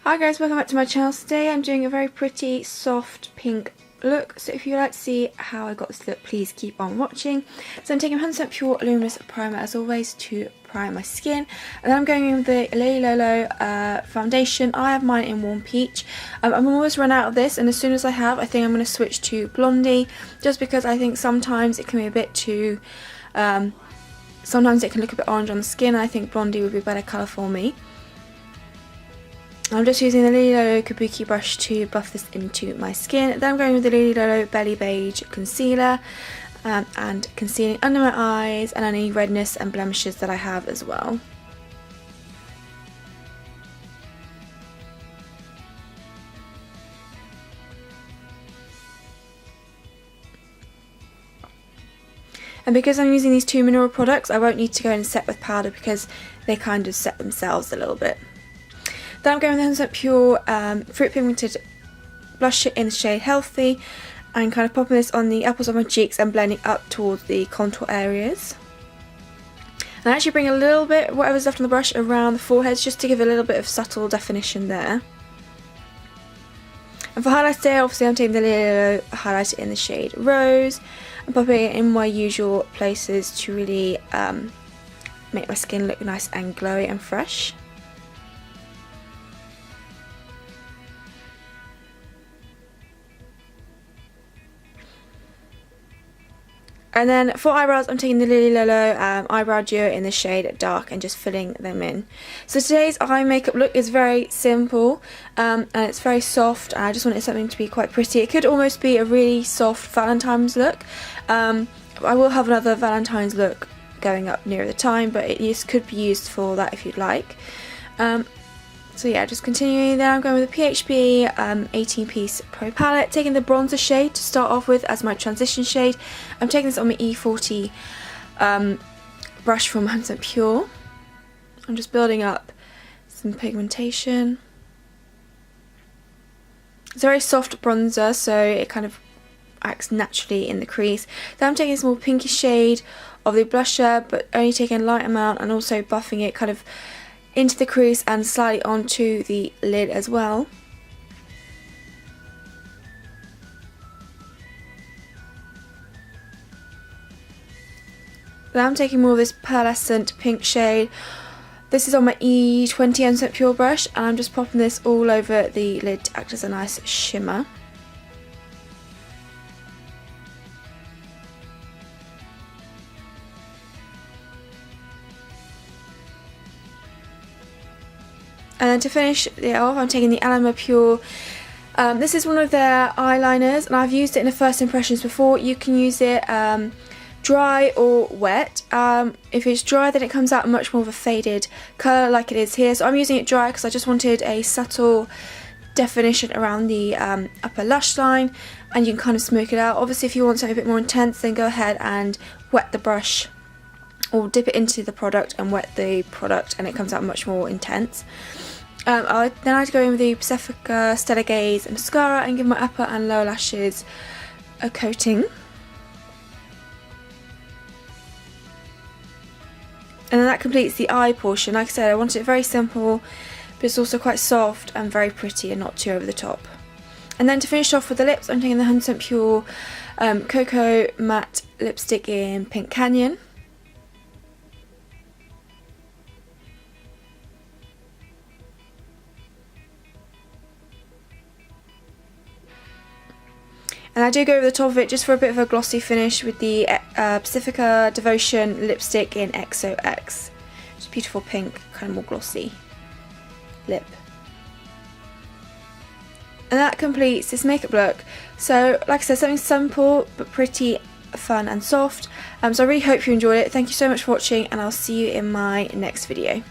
Hi guys, welcome back to my channel. Today I'm doing a very pretty soft pink look, so if you'd like to see how I got this look, please keep on watching. So I'm taking 100% Pure Luminous Primer as always to prime my skin, and then I'm going in with the Lily Lolo foundation. I have mine in Warm Peach. I'm almost run out of this, and as soon as I have, I think I'm going to switch to Blondie, just because I think sometimes it can be a bit too, sometimes it can look a bit orange on the skin, and I think Blondie would be a better colour for me. I'm just using the Lily Lolo Kabuki brush to buff this into my skin. Then I'm going with the Lily Lolo Belly Beige Concealer and concealing under my eyes and any redness and blemishes that I have as well. And because I'm using these two mineral products, I won't need to go and set with powder because they kind of set themselves a little bit. Then I'm going with the 100% Pure Fruit Pigmented Blusher in the shade Healthy, and kind of popping this on the apples of my cheeks and blending up towards the contour areas. And I actually bring a little bit, whatever's left on the brush, around the foreheads just to give a little bit of subtle definition there. And for highlighter today, obviously I'm taking the Lily Lolo highlighter in the shade Rose and popping it in my usual places to really make my skin look nice and glowy and fresh. And then for eyebrows, I'm taking the Lily Lolo eyebrow duo in the shade Dark and just filling them in. So today's eye makeup look is very simple and it's very soft. I just wanted something to be quite pretty. It could almost be a really soft Valentine's look. I will have another Valentine's look going up nearer the time, but it could be used for that if you'd like. So yeah, just continuing there, I'm going with the PHP 18-piece Pro palette, taking the bronzer shade to start off with as my transition shade. I'm taking this on my E40 brush from 100% Pure. I'm just building up some pigmentation. It's a very soft bronzer, so it kind of acts naturally in the crease. Then I'm taking a small pinky shade of the blusher, but only taking a light amount and also buffing it kind of into the crease and slightly onto the lid as well. Now I'm taking more of this pearlescent pink shade. This is on my E20 100% Pure brush, and I'm just popping this all over the lid to act as a nice shimmer. And then to finish it off, I'm taking the Alamo Pure. This is one of their eyeliners, and I've used it in the first impressions before. You can use it dry or wet. If it's dry, then it comes out much more of a faded colour like it is here. So I'm using it dry because I just wanted a subtle definition around the upper lash line, and you can kind of smoke it out. Obviously, if you want something a bit more intense, then go ahead and wet the brush or dip it into the product and wet the product, and it comes out much more intense. Then I'd go in with the Pacifica Stellar Gaze mascara and give my upper and lower lashes a coating. And then that completes the eye portion. Like I said, I wanted it very simple, but it's also quite soft and very pretty and not too over the top. And then to finish off with the lips, I'm taking the 100% Pure Cocoa Matte Lipstick in Pink Canyon. And I do go over the top of it just for a bit of a glossy finish with the Pacifica Devotion lipstick in XOX. It's a beautiful pink, kind of more glossy lip. And that completes this makeup look. So, like I said, something simple but pretty, fun and soft. So I really hope you enjoyed it. Thank you so much for watching, and I'll see you in my next video.